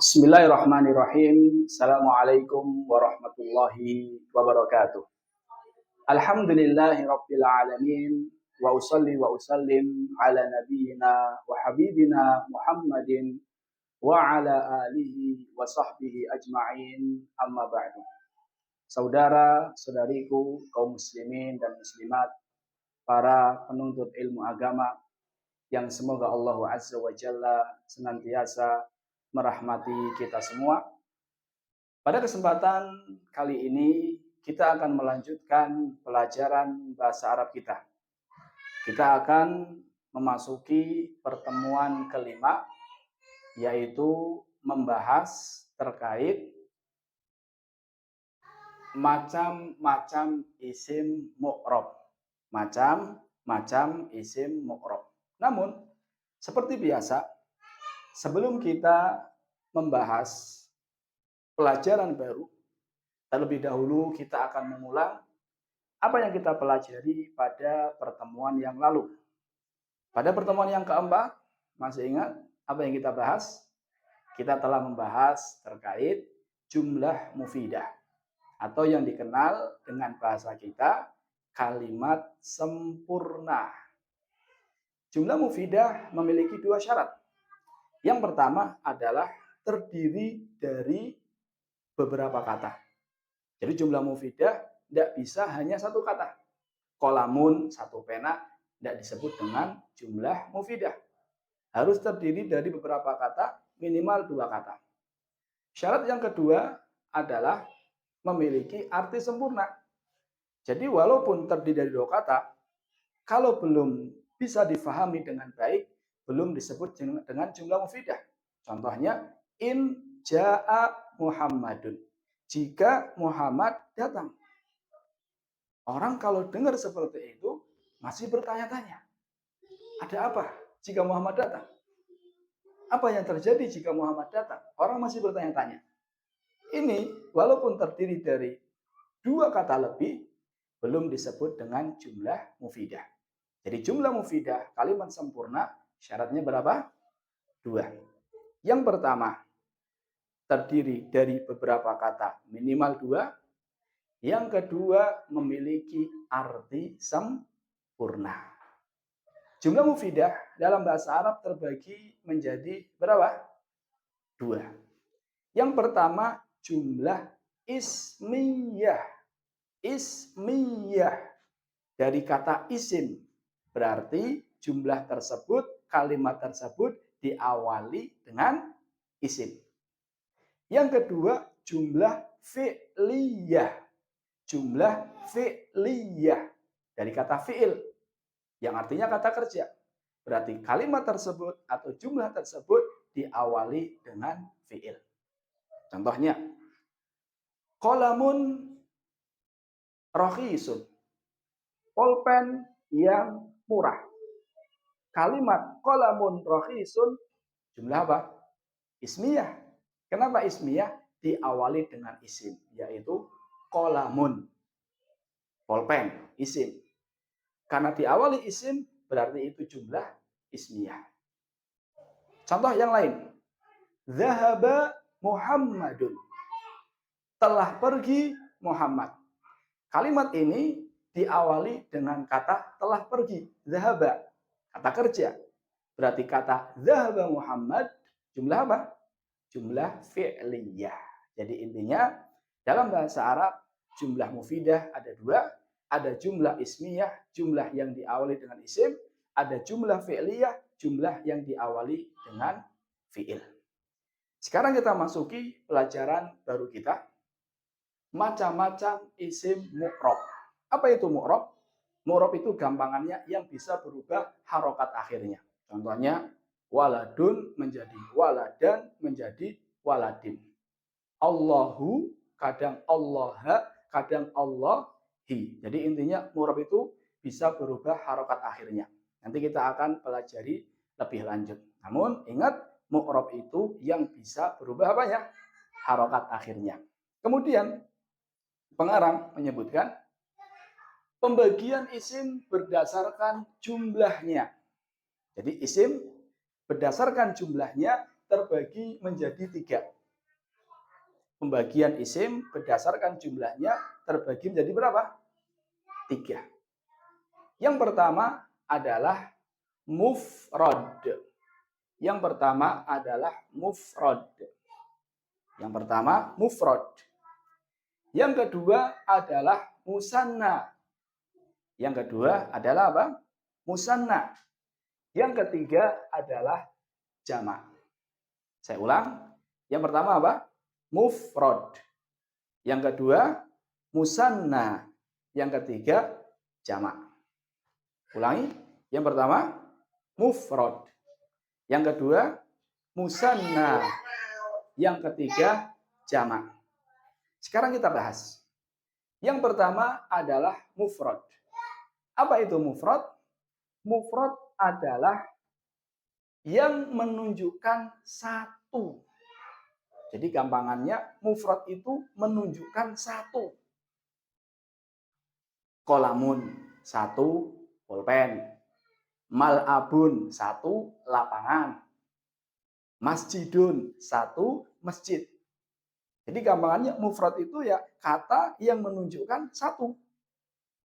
Bismillahirrahmanirrahim. Assalamualaikum warahmatullahi wabarakatuh. Alhamdulillahi rabbil alamin. Wa usalli wa usallim ala nabiyyina wa habibina Muhammadin wa ala alihi wa sahbihi ajma'in. Amma ba'du. Saudara-saudariku kaum muslimin dan muslimat, para penuntut ilmu agama yang semoga Allah Azza wa Jalla senantiasa merahmati kita semua. Pada kesempatan kali ini kita akan melanjutkan pelajaran bahasa Arab kita. Kita akan memasuki pertemuan kelima, yaitu membahas terkait macam-macam isim mu'rab. Macam-macam isim mu'rab. Namun, seperti biasa, sebelum kita membahas pelajaran baru, terlebih dahulu kita akan mengulang apa yang kita pelajari pada pertemuan yang lalu. Pada pertemuan yang keempat, masih ingat apa yang kita bahas? Kita telah membahas terkait jumlah mufidah, atau yang dikenal dengan bahasa kita kalimat sempurna. Jumlah mufidah memiliki dua syarat. Yang pertama adalah terdiri dari beberapa kata. Jadi jumlah mufidah tidak bisa hanya satu kata. Qalamun, satu pena, tidak disebut dengan jumlah mufidah. Harus terdiri dari beberapa kata, minimal dua kata. Syarat yang kedua adalah memiliki arti sempurna. Jadi walaupun terdiri dari dua kata, kalau belum bisa difahami dengan baik, belum disebut dengan jumlah mufidah. Contohnya, in ja'a Muhammadun. Jika Muhammad datang. Orang kalau dengar seperti itu, masih bertanya-tanya. Ada apa jika Muhammad datang? Apa yang terjadi jika Muhammad datang? Orang masih bertanya-tanya. Ini, walaupun terdiri dari dua kata lebih, belum disebut dengan jumlah mufidah. Jadi jumlah mufidah, kalimat sempurna, syaratnya berapa? Dua. Yang pertama, terdiri dari beberapa kata, minimal dua. Yang kedua, memiliki arti sempurna. Jumlah mufidah dalam bahasa Arab terbagi menjadi berapa? Dua. Yang pertama, jumlah ismiyah. Ismiyah dari kata isim. Berarti jumlah tersebut, kalimat tersebut diawali dengan isim. Yang kedua, jumlah fi'liyah. Jumlah fi'liyah dari kata fi'il yang artinya kata kerja. Berarti kalimat tersebut atau jumlah tersebut diawali dengan fi'il. Contohnya, qalamun rakhisun. Pulpen yang murah. Kalimat qalamun rakhisun jumlah apa? Ismiyah. Kenapa ismiyah? Diawali dengan isim, yaitu qalamun. Pulpen, isim. Karena diawali isim, berarti itu jumlah ismiyah. Contoh yang lain. Zahaba Muhammadun. Telah pergi Muhammad. Kalimat ini diawali dengan kata telah pergi. Zahaba. Kata kerja. Berarti kata zahaba Muhammad jumlah apa? Jumlah fi'liyah. Jadi intinya dalam bahasa Arab jumlah mufidah ada dua. Ada jumlah ismiyah, jumlah yang diawali dengan isim. Ada jumlah fi'liyah, jumlah yang diawali dengan fi'il. Sekarang kita masuki pelajaran baru kita. Macam-macam isim mu'rab. Apa itu mu'rab? Mu'rab itu gampangannya yang bisa berubah harokat akhirnya. Contohnya, waladun menjadi waladan menjadi waladin. Allahu, kadang Allah, kadang Allahi. Jadi intinya mu'rab itu bisa berubah harokat akhirnya. Nanti kita akan pelajari lebih lanjut. Namun ingat, mu'rab itu yang bisa berubah apa ya? Harokat akhirnya. Kemudian pengarang menyebutkan pembagian isim berdasarkan jumlahnya. Jadi isim berdasarkan jumlahnya terbagi menjadi 3. Pembagian isim berdasarkan jumlahnya terbagi menjadi berapa? 3. Yang pertama adalah mufrad. Yang pertama adalah mufrad. Yang pertama mufrad. Yang kedua adalah musanna. Yang kedua adalah apa? Musanna. Yang ketiga adalah jamak. Saya ulang. Yang pertama apa? Mufrad. Yang kedua musanna. Yang ketiga jamak. Ulangi. Yang pertama mufrad. Yang kedua musanna. Yang ketiga jamak. Sekarang kita bahas. Yang pertama adalah mufrad. Apa itu mufrad? Mufrad adalah yang menunjukkan satu. Jadi gampangannya mufrad itu menunjukkan satu. Kolamun, satu pulpen. Mal'abun, satu lapangan. Masjidun, satu masjid. Jadi gampangannya mufrad itu ya kata yang menunjukkan satu.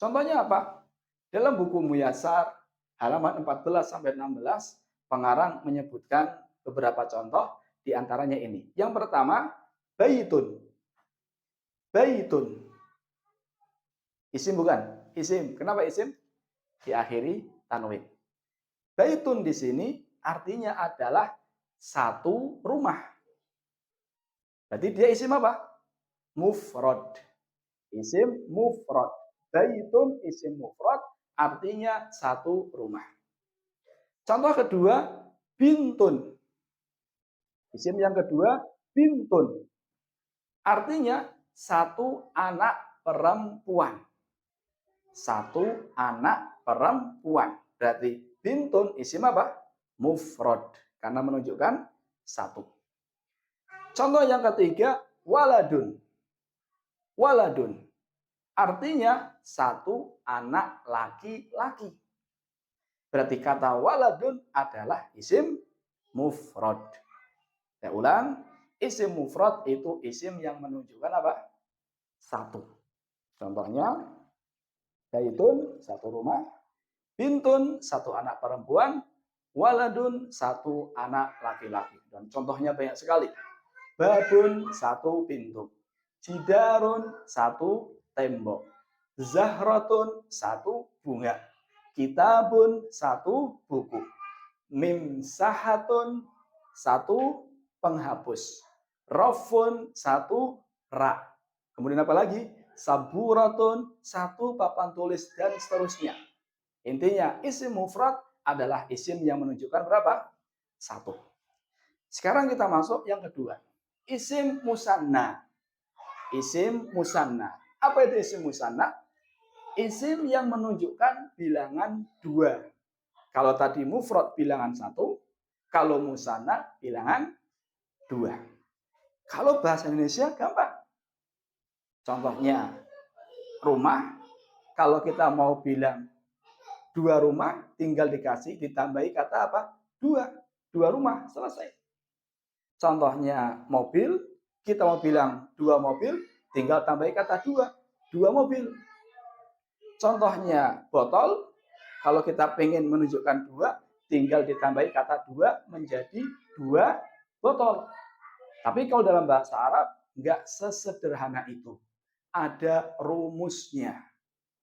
Contohnya apa? Dalam buku Muyasar halaman 14 sampai 16 pengarang menyebutkan beberapa contoh di antaranya ini. Yang pertama, baitun. Baitun. Isim bukan? Isim. Kenapa isim? Diakhiri tanwin. Baitun di sini artinya adalah satu rumah. Berarti dia isim apa? Mufrad. Isim mufrad. Baitun isim mufrad artinya satu rumah. Contoh kedua, bintun. Isim yang kedua, bintun. Artinya satu anak perempuan. Satu anak perempuan. Berarti bintun isim apa? Mufrad. Karena menunjukkan satu. Contoh yang ketiga, waladun. Waladun. Artinya satu anak laki-laki. Berarti kata waladun adalah isim mufrad. Saya ulang, isim mufrad itu isim yang menunjukkan apa? Satu. Contohnya, baitun, satu rumah. Bintun, satu anak perempuan. Waladun, satu anak laki-laki. Dan contohnya banyak sekali. Babun, satu pintu. Jidarun, satu tembok. Zahratun, satu bunga. Kitabun, satu buku. Mimsahatun, satu penghapus. Rofun, satu rak. Kemudian apa lagi? Saburatun, satu papan tulis, dan seterusnya. Intinya, isim mufrad adalah isim yang menunjukkan berapa? Satu. Sekarang kita masuk yang kedua. Isim musanna. Isim musanna. Apa itu isim musanna? Isim yang menunjukkan bilangan 2. Kalau tadi mufrad bilangan 1, kalau musanna bilangan 2. Kalau bahasa Indonesia gampang. Contohnya, rumah. Kalau kita mau bilang 2 rumah, tinggal ditambahi kata apa? 2. 2 rumah, selesai. Contohnya mobil, kita mau bilang 2 mobil, tinggal tambahi kata 2. 2 mobil. Contohnya botol, kalau kita pengen menunjukkan 2, tinggal ditambahi kata 2 menjadi 2 botol. Tapi kalau dalam bahasa Arab, nggak sesederhana itu. Ada rumusnya.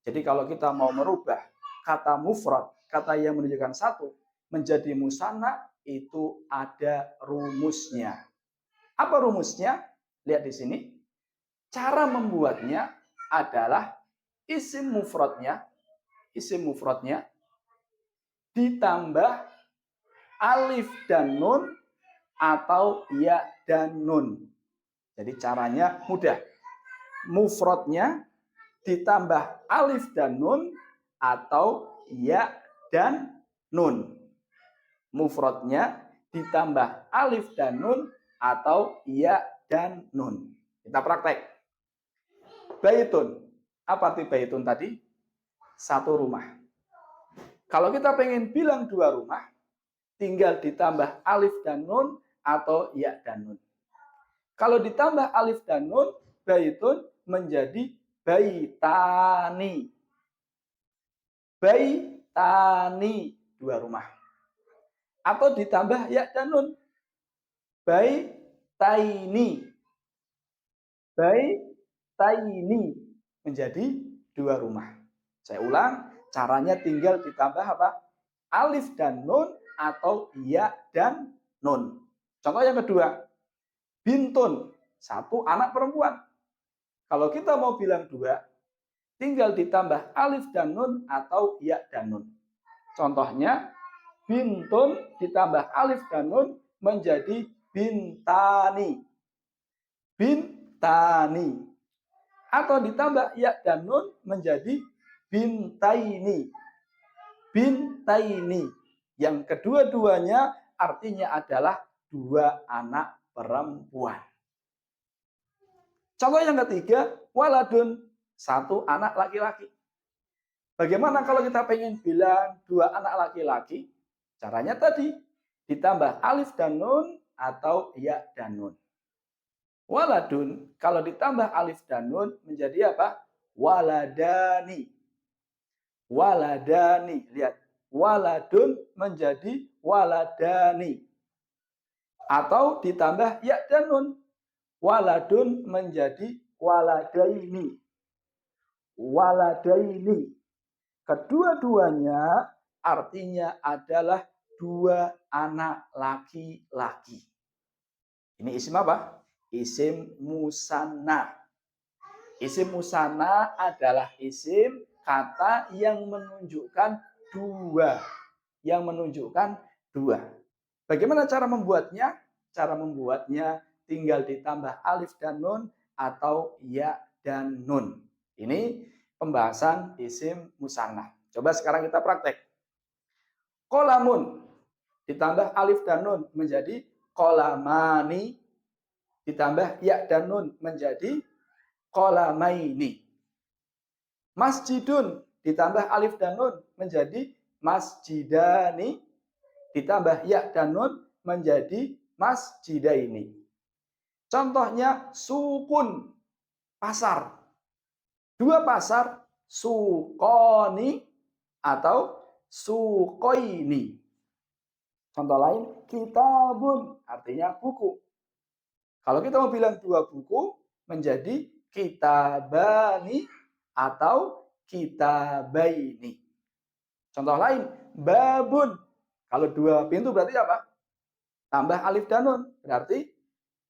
Jadi kalau kita mau merubah kata mufrad, kata yang menunjukkan satu, menjadi musanna, itu ada rumusnya. Apa rumusnya? Lihat di sini. Cara membuatnya adalah isim mufradnya ditambah alif dan nun atau ya dan nun. Jadi caranya mudah. Mufradnya ditambah alif dan nun atau ya dan nun. Mufradnya ditambah alif dan nun atau ya dan nun. Kita praktek. Baitun. Apa arti baitun tadi? Satu rumah. Kalau kita pengen bilang 2 rumah, tinggal ditambah alif dan nun atau ya dan nun. Kalau ditambah alif dan nun, baitun menjadi baitani. Baitani, 2 rumah. Atau ditambah ya dan nun, baitaini. Baitaini menjadi 2 rumah. Saya ulang, caranya tinggal ditambah apa? Alif dan nun atau ya dan nun. Contoh yang kedua, bintun, 1 anak perempuan. Kalau kita mau bilang 2, tinggal ditambah alif dan nun atau ya dan nun. Contohnya, bintun ditambah alif dan nun menjadi bintani. Bintani. Atau ditambah ya dan nun menjadi bintaini. Bintaini. Yang kedua-duanya artinya adalah 2 anak perempuan. Contoh yang ketiga, waladun, 1 anak laki-laki. Bagaimana kalau kita pengen bilang 2 anak laki-laki? Caranya tadi, ditambah alif dan nun atau ya dan nun. Waladun, kalau ditambah alif dan nun menjadi apa? Waladani. Waladani. Lihat, waladun menjadi waladani. Atau ditambah ya dan nun. Waladun menjadi waladaini. Waladaini. Kedua-duanya artinya adalah 2 anak laki-laki. Ini isim apa? Isim musanna. Isim musanna adalah isim kata yang menunjukkan 2. Yang menunjukkan 2. Bagaimana cara membuatnya? Cara membuatnya tinggal ditambah alif dan nun atau ya dan nun. Ini pembahasan isim musanna. Coba sekarang kita praktek. Qolamun ditambah alif dan nun menjadi qolamani. Ditambah ya dan nun menjadi qolamaini. Masjidun ditambah alif dan nun menjadi masjidani. Ditambah ya dan nun menjadi masjidaini. Contohnya sukun, pasar. 2 pasar, sukoni atau sukoini. Contoh lain, kitabun, artinya buku. Kalau kita mau bilang 2 buku, menjadi kitabani atau kitabaini. Contoh lain, babun. Kalau 2 pintu berarti apa? Tambah alif dan nun. Berarti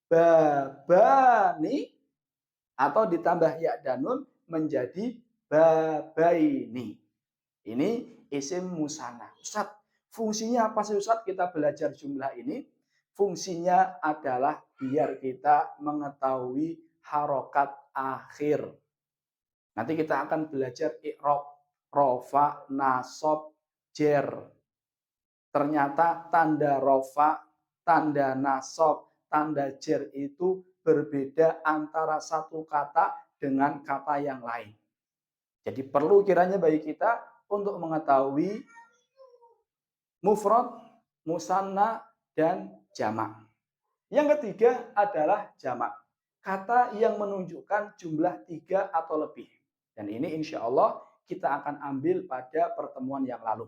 babani atau ditambah ya dan nun menjadi babaini. Ini isim musanna. Ustaz, fungsinya apa sih Ustaz kita belajar jumlah ini? Fungsinya adalah biar kita mengetahui harokat akhir. Nanti kita akan belajar i'rab, rofa, nasab, jer. Ternyata tanda rofa, tanda nasab, tanda jer itu berbeda antara satu kata dengan kata yang lain. Jadi perlu kiranya bagi kita untuk mengetahui mufrad, musanna, dan jamak. Yang ketiga adalah jamak. Kata yang menunjukkan jumlah 3 atau lebih. Dan ini insya Allah kita akan ambil pada pertemuan yang lalu.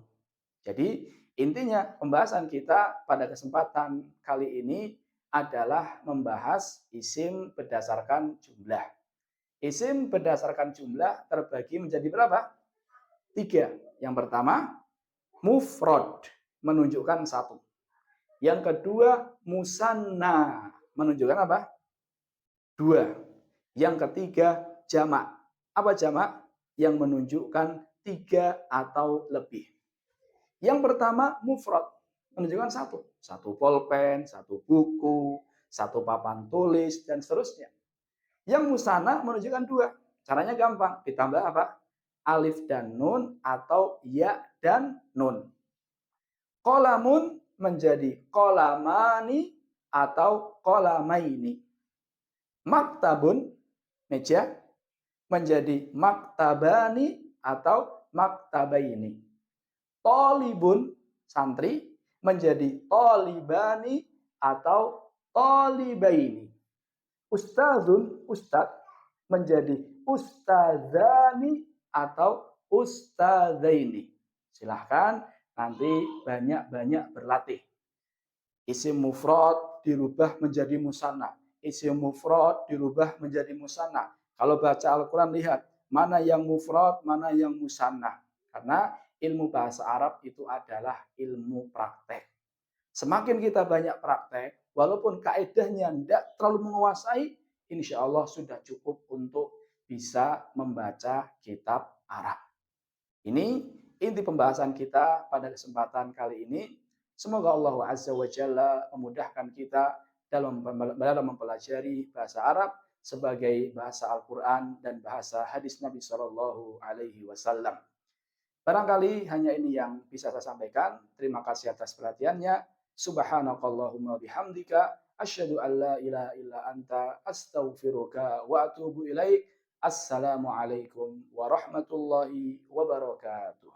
Jadi intinya pembahasan kita pada kesempatan kali ini adalah membahas isim berdasarkan jumlah. Isim berdasarkan jumlah terbagi menjadi berapa? 3. Yang pertama, mufrad, menunjukkan 1. Yang kedua, musanna, menunjukkan apa? 2. Yang ketiga, jamak. Apa jamak? Yang menunjukkan 3 atau lebih. Yang pertama, mufrad, menunjukkan 1. 1 pulpen, 1 buku, 1 papan tulis, dan seterusnya. Yang musanna menunjukkan 2. Caranya gampang, ditambah apa? Alif dan nun atau ya dan nun. Qolamun menjadi qolamani atau qolamaini. Maktabun, meja, menjadi maktabani atau maktabaini. Tolibun, santri, menjadi tolibani atau talibaini. Ustadzun, ustadz, menjadi ustadzani atau ustadzaini. Silahkan nanti banyak-banyak berlatih. Isim mufrad dirubah menjadi musanna. Isim mufrad dirubah menjadi musanna. Kalau baca Al-Quran lihat mana yang mufrad, mana yang musanna. Karena ilmu bahasa Arab itu adalah ilmu praktek. Semakin kita banyak praktek, walaupun kaedahnya tidak terlalu menguasai, insya Allah sudah cukup untuk bisa membaca kitab Arab. Ini inti pembahasan kita pada kesempatan kali ini. Semoga Allah Azza wa Jalla memudahkan kita dalam mempelajari bahasa Arab sebagai bahasa Al-Quran dan bahasa hadis Nabi Shallallahu Alaihi Wasallam. Barangkali hanya ini yang bisa saya sampaikan. Terima kasih atas perhatiannya. Subhanakallahumma bihamdika asyhadu an la ilaha illa anta astaghfiruka wa atubu ilaik. Assalamualaikum warahmatullahi wabarakatuh.